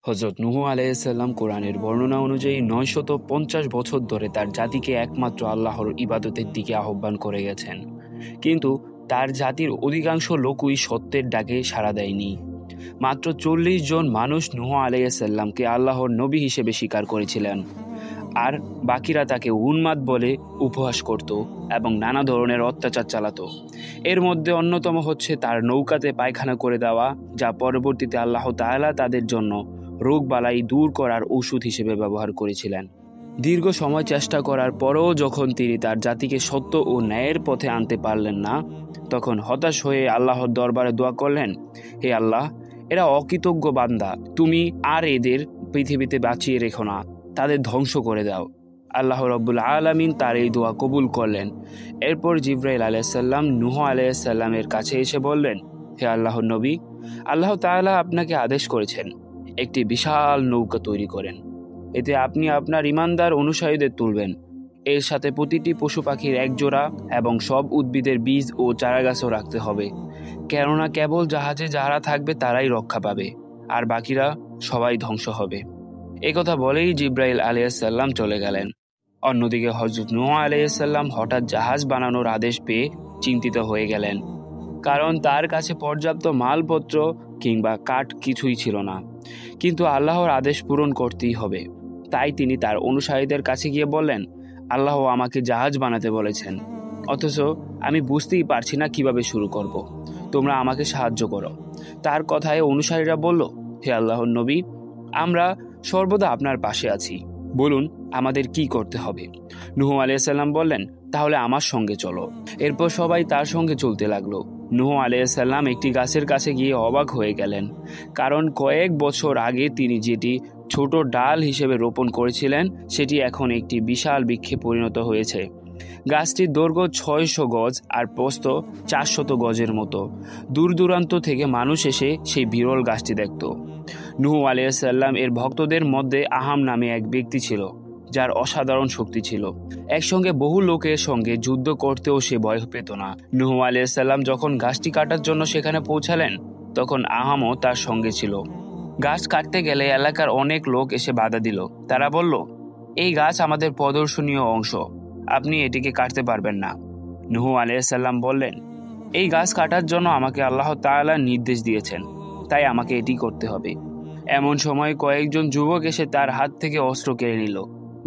হযরত নূহ আলাইহিস সালাম কোরআনের বর্ণনা অনুযায়ী ৯৫০ বছর ধরে তার জাতিকে একমাত্র আল্লাহর ইবাদতের দিকে আহ্বান করে গেছেন, কিন্তু তার জাতির অধিকাংশ লোকই সত্যের ডাকে সাড়া দেয়নি। মাত্র ৪০ জন মানুষ নূহ আলাইহিস সালামকে আল্লাহর নবী হিসেবে স্বীকার করেছিলেন, আর বাকিরা তাকে উন্মাদ বলে উপহাস করত এবং নানা ধরনের অত্যাচার চালাতো। এর মধ্যে অন্যতম হচ্ছে তার নৌকাতে পায়খানা করে দেওয়া, যা পরবর্তীতে আল্লাহ তাআলা তাদের জন্য রোগবালাই দূর করার ওষুধ হিসেবে ব্যবহার করেছিলেন। দীর্ঘ সময় চেষ্টা করার পরেও যখন তিনি তার জাতিকে সত্য ও ন্যায়ের পথে আনতে পারলেন না, তখন হতাশ হয়ে আল্লাহর দরবারে দোয়া করলেন, হে আল্লাহ, এরা অকৃতজ্ঞ বান্দা, তুমি আর এদের পৃথিবীতে বাঁচিয়ে রেখো না, তাদের ধ্বংস করে দাও। আল্লাহ রাব্বুল আলামিন তার এই দোয়া কবুল করলেন। এরপর জিবরাইল আলাইহিস সালাম নূহ আলাইহিস সালামের কাছে এসে বললেন, হে আল্লাহর নবী, আল্লাহ তাআলা আপনাকে আদেশ করেছেন একটি বিশাল নৌকা তৈরি করেন। এতে আপনি আপনার ঈমানদার অনুসারীদের তুলবেন। এর সাথে প্রতিটি পশু পাখির এক জোড়া এবং সব উদ্ভিদের বীজ ও চারাগাছও রাখতে হবে, কেননা কেবল জাহাজে যারা থাকবে তারাই রক্ষা পাবে, আর বাকিরা সবাই ধ্বংস হবে। একথা বলেই জিবরাইল আলাইহিস সালাম চলে গেলেন। অন্যদিকে হযরত নূহ আলাইহিস সালাম হঠাৎ জাহাজ বানানোর আদেশ পেয়ে চিন্তিত হয়ে গেলেন, কারণ তার কাছে পর্যাপ্ত মালপত্র কিংবা কাঠ কিছুই ছিল না। কিন্তু আল্লাহর আদেশ পূরণ করতেই হবে। তাই তিনি তার অনুসারীদের কাছে গিয়ে বললেন, আল্লাহ আমাকে জাহাজ বানাতে বলেছেন, অথচ আমি বুঝতেই পারছি না কিভাবে শুরু করব। তোমরা আমাকে সাহায্য করো। তার কথায় অনুসারীরা বলল, হে আল্লাহর নবী, আমরা সর্বদা আপনার পাশে আছি, বলুন আমাদের কি করতে হবে। নূহ আলাইহিস সালাম বললেন, তাহলে আমার সঙ্গে চলো। এরপর সবাই তার সঙ্গে চলতে লাগলো। নূহ আলাইহিস সালাম একটি গাছের কাছে গিয়ে অবাক হয়ে গেলেন, কারণ কয়েক বছর আগে তিনি যেটি ছোট ডাল হিসেবে রোপণ করেছিলেন সেটি এখন একটি বিশাল বৃক্ষে পরিণত হয়েছে। গাছটির দৈর্ঘ্য ৬০০ গজ আর প্রস্থ ৪০০ গজের মতো। দূর দূরান্ত থেকে মানুষ এসে সেই বিরল গাছটি দেখত। নূহ আলাইহিস সালাম এর ভক্তদের মধ্যে আহাম নামে এক ব্যক্তি ছিল, যার অসাধারণ শক্তি ছিল। একসঙ্গে বহু লোকের সঙ্গে যুদ্ধ করতেও সে ভয় পেত না। নূহ আলাইহিস সালাম যখন গাছটি কাটার জন্য সেখানে পৌঁছালেন, তখন আহামও তার সঙ্গে ছিল। গাছ কাটতে গেলে এলাকার অনেক লোক এসে বাধা দিল। তারা বলল, এই গাছ আমাদের প্রদর্শনীয় অংশ, আপনি এটিকে কাটতে পারবেন না। নূহ আলাইহিস সালাম বললেন, এই গাছ কাটার জন্য আমাকে আল্লাহ তাআলা নির্দেশ দিয়েছেন, তাই আমাকে এটি করতে হবে। এমন সময় কয়েকজন যুবক এসে তার হাত থেকে অস্ত্র কেড়ে নিল।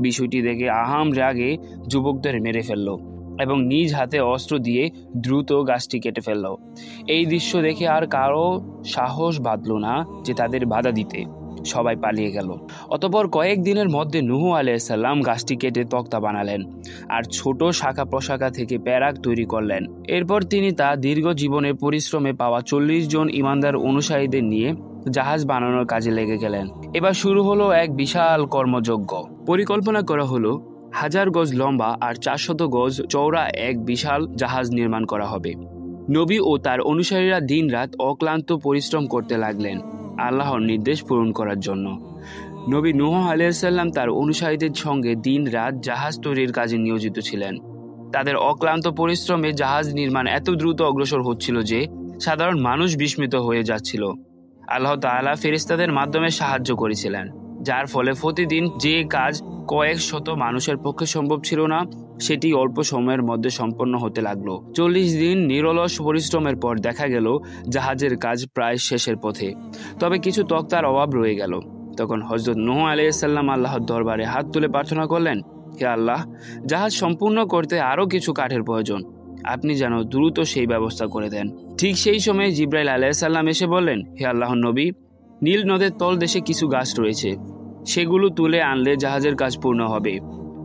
বিষয়টি দেখে আহাম রাগে যুবকদের মেরে ফেলল এবং নিজ হাতে অস্ত্র দিয়ে দ্রুত গাছটি কেটে ফেলল। এই দৃশ্য দেখে আর কারো সাহস বাঁধল না যে তাদের বাধা দিতে। সবাই পালিয়ে গেল। অতঃপর কয়েকদিনের মধ্যে নূহ আলাইহিস সালাম গাছটি কেটে তক্তা বানালেন আর ছোট শাখা প্রশাখা থেকে প্যারাক তৈরি করলেন। এরপর তিনি তার দীর্ঘ জীবনের পরিশ্রমে পাওয়া ৪০ জন ঈমানদার অনুসারীদের নিয়ে জাহাজ বানানোর কাজে লেগে গেলেন। এবার শুরু হলো এক বিশাল কর্মযজ্ঞ। পরিকল্পনা করা হলো ১০০০ গজ লম্বা আর ৪০০ গজ চওড়া এক বিশাল জাহাজ নির্মাণ করা হবে। নবী ও তার অনুসারীরা দিনরাত অক্লান্ত পরিশ্রম করতে লাগলেন আল্লাহর নির্দেশ পূরণ করার জন্য। নবী নূহ আলাইহিস সালাম তার অনুসারীদের সঙ্গে দিন রাত জাহাজ তৈরির কাজে নিয়োজিত ছিলেন। তাদের অক্লান্ত পরিশ্রমে জাহাজ নির্মাণ এত দ্রুত অগ্রসর হচ্ছিল যে সাধারণ মানুষ বিস্মিত হয়ে যাচ্ছিল। আল্লাহ তাআলা ফেরেশতাদের মাধ্যমে সাহায্য করেছিলেন, যার ফলে প্রতিদিন যে কাজ কয়েক শত মানুষের পক্ষে সম্ভব ছিল না, সেটি অল্প সময়ের মধ্যে সম্পন্ন হতে লাগলো। ৪০ দিন নিরলস পরিশ্রমের পর দেখা গেল জাহাজের কাজ প্রায় শেষের পথে। তবে কিছু তক্তার অভাব রয়ে গেল। তখন হযরত নূহ আলাইহিস সালাম আল্লাহর দরবারে হাত তুলে প্রার্থনা করলেন, হে আল্লাহ, জাহাজ সম্পূর্ণ করতে আরও কিছু কাঠের প্রয়োজন, আপনি যেন দ্রুত সেই ব্যবস্থা করে দেন। ঠিক সেই সময় জিবরাইল আলাইহিস সালাম এসে বললেন, হে আল্লাহর নবী, নীল নদের তলদেশে কিছু গাছ রয়েছে, সেগুলো তুলে আনলে জাহাজের কাজ পূর্ণ হবে।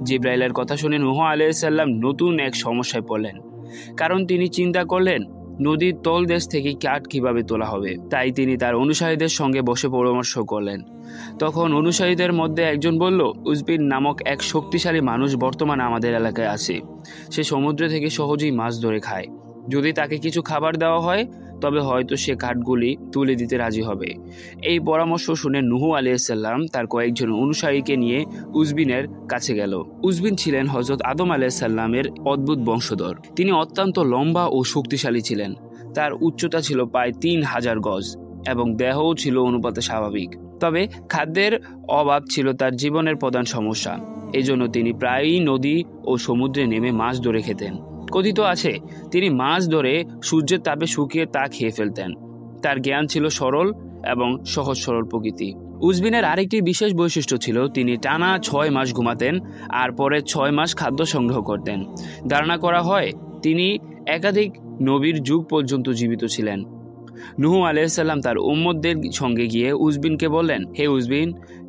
জিবরাইলের কথা শুনে নূহ আলাইহিস সালাম নতুন এক সমস্যায় পড়লেন, কারণ তিনি চিন্তা করলেন নদীর তলদেশ থেকে কাঠ কিভাবে তোলা হবে। তাই তিনি তার অনুসারীদের সঙ্গে বসে পরামর্শ করলেন। তখন অনুসারীদের মধ্যে একজন বলল, উজবিন নামক এক শক্তিশালী মানুষ বর্তমানে আমাদের এলাকায় আছে। সে সমুদ্র থেকে সহজেই মাছ ধরে খায়। যদি তাকে কিছু খাবার দেওয়া হয় তবে হয়তো সে কাঠগুলি তুলে দিতে রাজি হবে। এই পরামর্শ শুনে নূহ আলাইহিস সালাম তার কয়েকজন অনুসারীকে নিয়ে উজবিনের কাছে গেল। উজবিন ছিলেন হযরত আদম আলাইহিস সালামের অদ্ভুত বংশধর। তিনি অত্যন্ত লম্বা ও শক্তিশালী ছিলেন। তার উচ্চতা ছিল প্রায় ৩০০০ গজ এবং দেহও ছিল অনুপাতে স্বাভাবিক। তবে খাদ্যের অভাব ছিল তার জীবনের প্রধান সমস্যা। এজন্য তিনি প্রায়ই নদী ও সমুদ্রে নেমে মাছ ধরে খেতেন। কথিত আছে তিনি মাছ ধরে সূর্যের তাপে শুকিয়ে তা খেয়ে ফেলতেন। তার জ্ঞান ছিল সরল এবং সহজ সরল প্রকৃতি। উজবিনের আরেকটি বিশেষ বৈশিষ্ট্য ছিল তিনি টানা 6 মাস ঘুমাতেন আর পরে 6 মাস খাদ্য সংগ্রহ করতেন। ধারণা করা হয় তিনি একাধিক নবীর যুগ পর্যন্ত জীবিত ছিলেন। নূহ আলাইহিস সালাম তার উম্মতদের সঙ্গে গিয়ে উজবিনকে বললেন, হে উজবিন,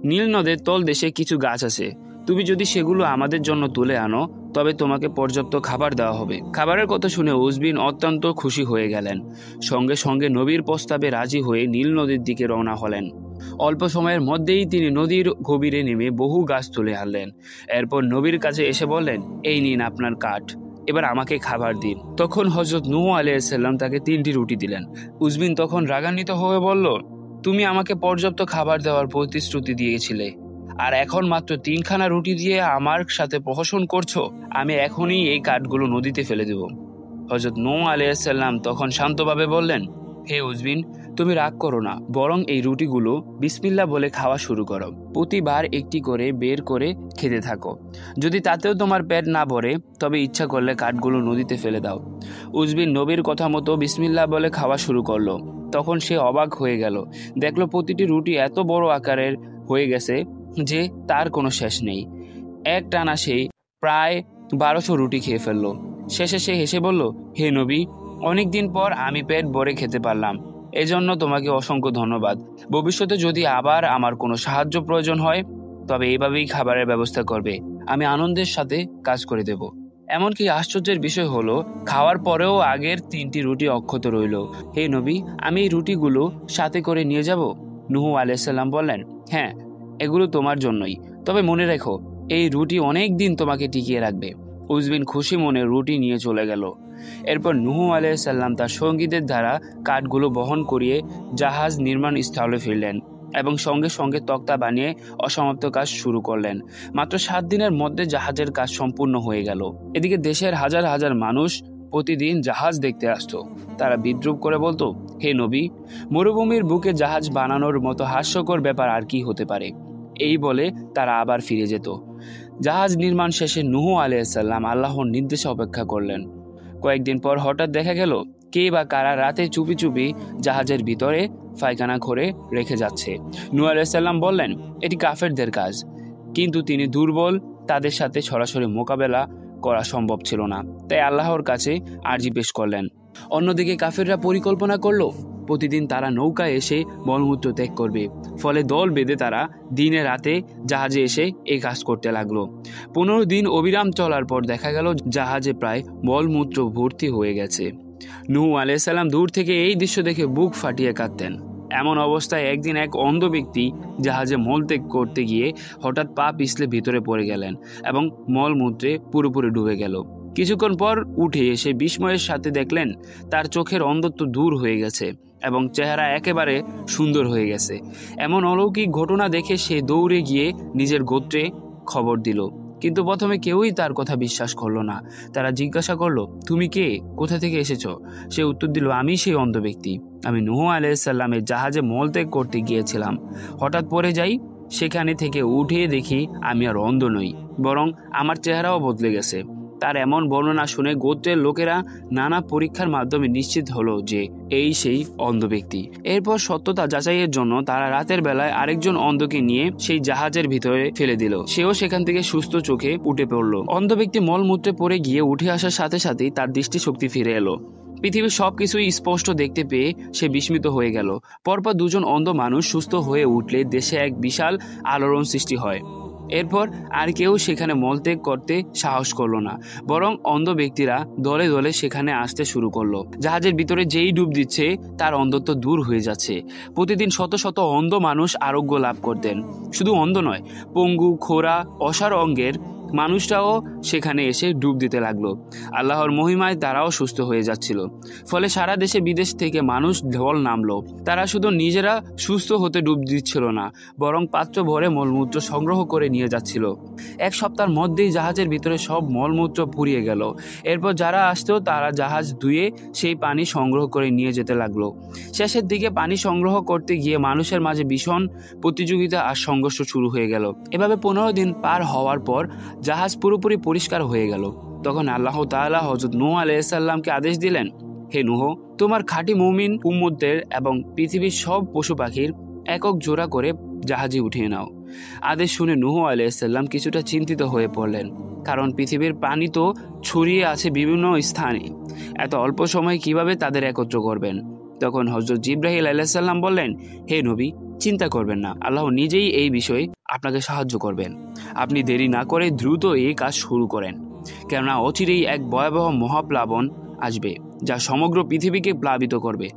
নীল নদের তল দেশে কিছু গাছ আছে, তুমি যদি সেগুলো আমাদের জন্য তুলে আনো তবে তোমাকে পর্যাপ্ত খাবার দেওয়া হবে। খাবারের কথা শুনে উজবিন অত্যন্ত খুশি হয়ে গেলেন। সঙ্গে সঙ্গে নবীর প্রস্তাবে রাজি হয়ে নীল নদীর দিকে রওনা হলেন। অল্প সময়ের মধ্যেই তিনি নদীর গভীরে নেমে বহু গাছ তুলে আনলেন। এরপর নবীর কাছে এসে বললেন, এই নিন আপনার কাঠ, এবার আমাকে খাবার দিন। তখন হযরত নূহ আলাইহিস সালাম তাকে 3টি রুটি দিলেন। উজবিন তখন রাগান্বিত হয়ে বলল, তুমি আমাকে পর্যাপ্ত খাবার দেওয়ার প্রতিশ্রুতি দিয়েছিলে, আর এখন মাত্র 3খানা রুটি দিয়ে আমার সাথে প্রহসন করছো। আমি এখনই এই কাঠগুলো নদীতে ফেলে দেব। হযরত নূহ আলাইহিস সালাম তখন শান্তভাবে বললেন, হে উজবিন, তুমি রাগ করো না, বরং এই রুটিগুলো বিসমিল্লাহ বলে খাওয়া শুরু করো। প্রতিবার একটি করে বের করে খেতে থাকো। যদি তাতেও তোমার পেট না ভরে তবে ইচ্ছা করলে কাঠগুলো নদীতে ফেলে দাও। উজবিন নবীর কথা মতো বিসমিল্লাহ বলে খাওয়া শুরু করলো। তখন সে অবাক হয়ে গেল। দেখলো প্রতিটি রুটি এত বড় আকারের হয়ে গেছে যে তার কোনো শেষ নেই। এক টানা সে প্রায় 1200 রুটি খেয়ে ফেললো। শেষে সে হেসে বলল, হে নবী, অনেকদিন পর আমি পেট ভরে খেতে পারলাম, এজন্য তোমাকে অসংখ্য ধন্যবাদ। ভবিষ্যতে যদি আবার আমার কোনো সাহায্য প্রয়োজন হয় তবে এইভাবেই খাবারের ব্যবস্থা করবে, আমি আনন্দের সাথে কাজ করে দেব। এমনকি আশ্চর্যের বিষয় হলো, খাওয়ার পরেও আগের 3টি রুটি অক্ষত রইল। হে নবী, আমি এই রুটিগুলো সাথে করে নিয়ে যাব? নূহ আলাইহিস সালাম বললেন, হ্যাঁ, এগুলো তোমার জন্যই, তবে মনে রেখো এই রুটি অনেক দিন তোমাকে টিকিয়ে রাখবে। উজবিন খুশি মনে রুটি নিয়ে চলে গেল। এরপর নূহ আলাইহিস সালাম তার সঙ্গীদের দ্বারা কাঠগুলো বহন করিয়ে জাহাজ নির্মাণ স্থলে ফিরলেন এবং সঙ্গে সঙ্গে তক্তা বানিয়ে অসমাপ্ত কাজ শুরু করলেন। মাত্র 7 দিনের মধ্যে জাহাজের কাজ সম্পূর্ণ হয়ে গেল। এদিকে দেশের হাজার হাজার মানুষ প্রতিদিন জাহাজ দেখতে আসতো। তারা বিদ্রূপ করে বলতো, হে নবী, মরুভূমির বুকে জাহাজ বানানোর মতো হাস্যকর ব্যাপার আর কি হতে পারে। এই বলে তারা আবার ফিরে যেত। জাহাজ নির্মাণ শেষে নূহ আলাইহিস সালাম আল্লাহর নির্দেশে অপেক্ষা করলেন। কয়েকদিন পর হঠাৎ দেখা গেল কে বা কারা রাতে চুপি চুপি জাহাজের ভিতরে পায়খানা করে রেখে যাচ্ছে। নূহ আলাইহিস সালাম বললেন, এটি কাফেরদের কাজ, কিন্তু তিনি দুর্বল, তাদের সাথে সরাসরি মোকাবেলা করা সম্ভব ছিল না, তাই আল্লাহর কাছে আরজি পেশ করলেন। অন্যদিকে কাফেররা পরিকল্পনা করলো প্রতিদিন তারা নৌকায় এসে মলমূত্র ত্যাগ করবে। ফলে দল বেঁধে তারা দিনে রাতে জাহাজে এসে এই কাজ করতে লাগলো। 15 দিন অবিরাম চলার পর দেখা গেল জাহাজে প্রায় মলমূত্র ভর্তি হয়ে গেছে। নূহ আলাইহিস সালাম দূর থেকে এই দৃশ্য দেখে বুক ফাটিয়ে কাঁদতেন। এমন অবস্থায় একদিন এক অন্ধ ব্যক্তি জাহাজে মলত্যাগ করতে গিয়ে হঠাৎ পা পিছলে ভিতরে পড়ে গেলেন এবং মলমূত্রে পুরোপুরি ডুবে গেল। কিছুক্ষণ পর উঠে এসে বিস্ময়ের সাথে দেখলেন তার চোখের অন্ধত্ব দূর হয়ে গেছে এবং চেহারা একেবারে সুন্দর হয়ে গেছে। এমন অলৌকিক ঘটনা দেখে সে দৌড়ে গিয়ে নিজের গোত্রে খবর দিল, কিন্তু প্রথমে কেউই তার কথা বিশ্বাস করলো না। তারা জিজ্ঞাসা করলো, তুমি কে, কোথা থেকে এসেছো? সে উত্তর দিল, আমি সেই অন্ধ ব্যক্তি। আমি নূহ আলাইহিস সালামের জাহাজে মলত্যাগ করতে গিয়েছিলাম, হঠাৎ পড়ে যাই, সেখানে থেকে উঠে দেখি আমি আর অন্ধ নই, বরং আমার চেহারাও বদলে গেছে। তার এমন বর্ণনা শুনে গোত্রের লোকেরা নানা পরীক্ষার মাধ্যমে নিশ্চিত হলো যে এই সেই অন্ধ ব্যক্তি। এরপর সত্যতা যাচাইয়ের জন্য তারা রাতের বেলায় আরেকজন অন্ধকে নিয়ে সেই জাহাজের ভিতরে ফেলে দিল। সেও সেখান থেকে সুস্থ চোখে উঠে পড়ল। অন্ধ ব্যক্তি মলমূত্রে পড়ে গিয়ে উঠে আসার সাথে সাথেই তার দৃষ্টিশক্তি ফিরে এলো। পৃথিবীর সবকিছুই স্পষ্ট দেখতে পেয়ে সে বিস্মিত হয়ে গেল। পরপর 2 জন অন্ধ মানুষ সুস্থ হয়ে উঠলে দেশে এক বিশাল আলোড়ন সৃষ্টি হয়। এরপর আর কেউ সেখানে মলত্যাগ করতে সাহস করলো না, বরং অন্ধ ব্যক্তিরা দলে দলে সেখানে আসতে শুরু করলো। জাহাজের ভিতরে যেই ডুব দিচ্ছে তার অন্ধত্ব দূর হয়ে যাচ্ছে। প্রতিদিন শত শত অন্ধ মানুষ আরোগ্য লাভ করতেন। শুধু অন্ধ নয়, পঙ্গু, খোরা, অসাড় অঙ্গের মানুষটাও সেখানে এসে ডুব দিতে লাগলো। আল্লাহর মহিমায় তারাও সুস্থ হয়ে যাচ্ছিল। ফলে সারা দেশে বিদেশ থেকে মানুষ ঢল নামলো। তারা শুধু নিজেরা সুস্থ হতে ডুব দিচ্ছিল না, বরং পাত্র ভরে মলমূত্র সংগ্রহ করে নিয়ে যাচ্ছিল। এক সপ্তাহের মধ্যেই জাহাজের ভিতরে সব মলমূত্র পুড়িয়ে গেল। এরপর যারা আসতো তারা জাহাজ ধুয়ে সেই পানি সংগ্রহ করে নিয়ে যেতে লাগলো। শেষের দিকে পানি সংগ্রহ করতে গিয়ে মানুষের মাঝে ভীষণ প্রতিযোগিতা আর সংঘর্ষ শুরু হয়ে গেল। এভাবে 15 দিন পার হওয়ার পর জাহাজ পুরোপুরি পরিষ্কার হয়ে গেল। তখন আল্লাহ তাআলা হযরত নূহ আলাইহিস সালামকে আদেশ দিলেন, হে নূহ, তোমার খাঁটি মুমিন উম্মতদের এবং পৃথিবীর সব পশু পাখির একক জোড়া করে জাহাজে উঠিয়ে নাও। আদেশ শুনে নূহ আলাইহিস সালাম কিছুটা চিন্তিত হয়ে পড়লেন, কারণ পৃথিবীর পানি তো ছড়িয়ে আছে বিভিন্ন স্থানে। এত অল্প সময়ে কিভাবে তাদের একত্র করবেন? তখন হযরত জিবরাইল আলাইহিস সালাম বললেন, হে নবী, চিন্তা করবেন না, আল্লাহ নিজেই এই বিষয়ে আপনাকে সাহায্য করবেন। আপনি দেরি না করে দ্রুত এই কাজ শুরু করেন, কেননা অচিরেই এক ভয়াবহ মহাপ্লাবন আসবে যা সমগ্র পৃথিবীকে প্লাবিত করবে।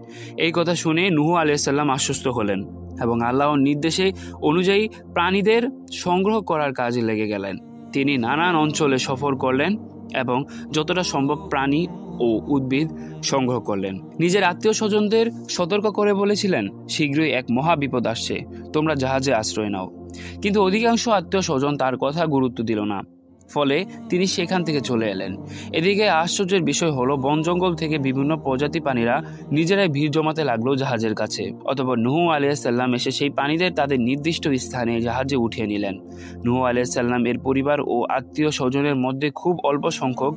এই কথা শুনে নূহ আলাইহিস সালাম আশ্বস্ত হলেন এবং আল্লাহর নির্দেশে অনুযায়ী প্রাণীদের সংগ্রহ করার কাজে লেগে গেলেন। তিনি নানান অঞ্চলে সফর করলেন এবং যতটা সম্ভব প্রাণী ও উদ্ভিদ সংগ্রহ করলেন। নিজের আত্মীয় স্বজনদের সতর্ক করে বলেছিলেন, শীঘ্রই এক মহা বিপদ আসছে, তোমরা জাহাজে আশ্রয় নাও। কিন্তু অধিকাংশ আত্মীয় স্বজন তার কথা গুরুত্ব দিল না, ফলে তিনি সেখান থেকে চলে এলেন। এদিকে আশ্চর্যের বিষয় হলো, বন জঙ্গল থেকে বিভিন্ন প্রজাতি প্রাণীরা নিজেরাই ভিড় জমাতে লাগলো জাহাজের কাছে। অতঃপর নূহ আলাইহিস সালাম এসে সেই প্রাণীদের তাদের নির্দিষ্ট স্থানে জাহাজে উঠিয়ে নিলেন। নূহ আলাইহিস সালাম এর পরিবার ও আত্মীয় স্বজনের মধ্যে খুব অল্প সংখ্যক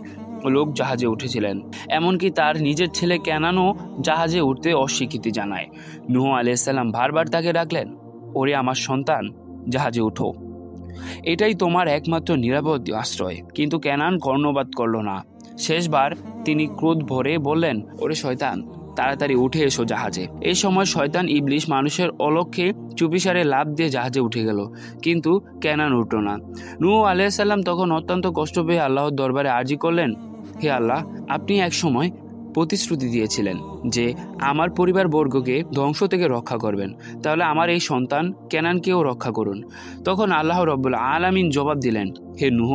লোক জাহাজে উঠেছিলেন। এমনকি তার নিজের ছেলে কেনানও জাহাজে উঠতে অস্বীকৃতি জানায়। নূহ আলাইহিস সালাম বারবার তাকে ডাকলেন, ওরে আমার সন্তান, জাহাজে উঠো, এটাই তোমার একমাত্র নিরাপদ আশ্রয়। কিন্তু কেনান কর্ণপাত করল না। শেষবার তিনি ক্রোধ ভরে বললেন, ওরে শয়তান, তাড়াতাড়ি উঠে এসো জাহাজে। এই সময় শয়তান ইবলিশ মানুষের অলক্ষ্যে চুপিসারে লাফ দিয়ে জাহাজে উঠে গেল, কিন্তু কেনান উঠল না। নূহ আলাইহিস সালাম তখন অত্যন্ত কষ্ট পেয়ে আল্লাহর দরবারে আর্জি করলেন, হে আল্লাহ, আপনি এক সময় প্রতিশ্রুতি দিয়েছিলেন যে আমার পরিবারবর্গকে ধ্বংস থেকে রক্ষা করবেন, তাহলে আমার এই সন্তান কেনানকেও রক্ষা করুন। তখন আল্লাহ রব্বুল আলামিন জবাব দিলেন, হে নূহ,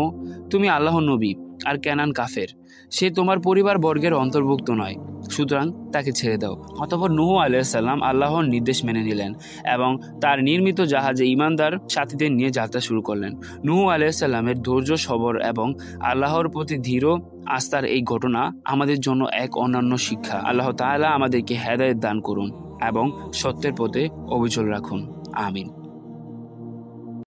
তুমি আল্লাহর নবী আর কেনান কাফের, সে তোমার পরিবারবর্গের অন্তর্ভুক্ত নয়, সুতরাং তাকে ছেড়ে দাও। অতঃপর নূহ আলাইহিস সালাম আল্লাহর নির্দেশ মেনে নিলেন এবং তার নির্মিত জাহাজে ঈমানদার সাথীদের নিয়ে যাত্রা শুরু করলেন। নূহ আলাইহিস সালামের ধৈর্য, সবর এবং আল্লাহর প্রতি দৃঢ় আস্থার এই ঘটনা আমাদের জন্য এক অনন্য শিক্ষা। আল্লাহ তাআলা আমাদেরকে হেদায়েত দান করুন এবং সত্যের পথে অবিচল রাখুন। আমিন।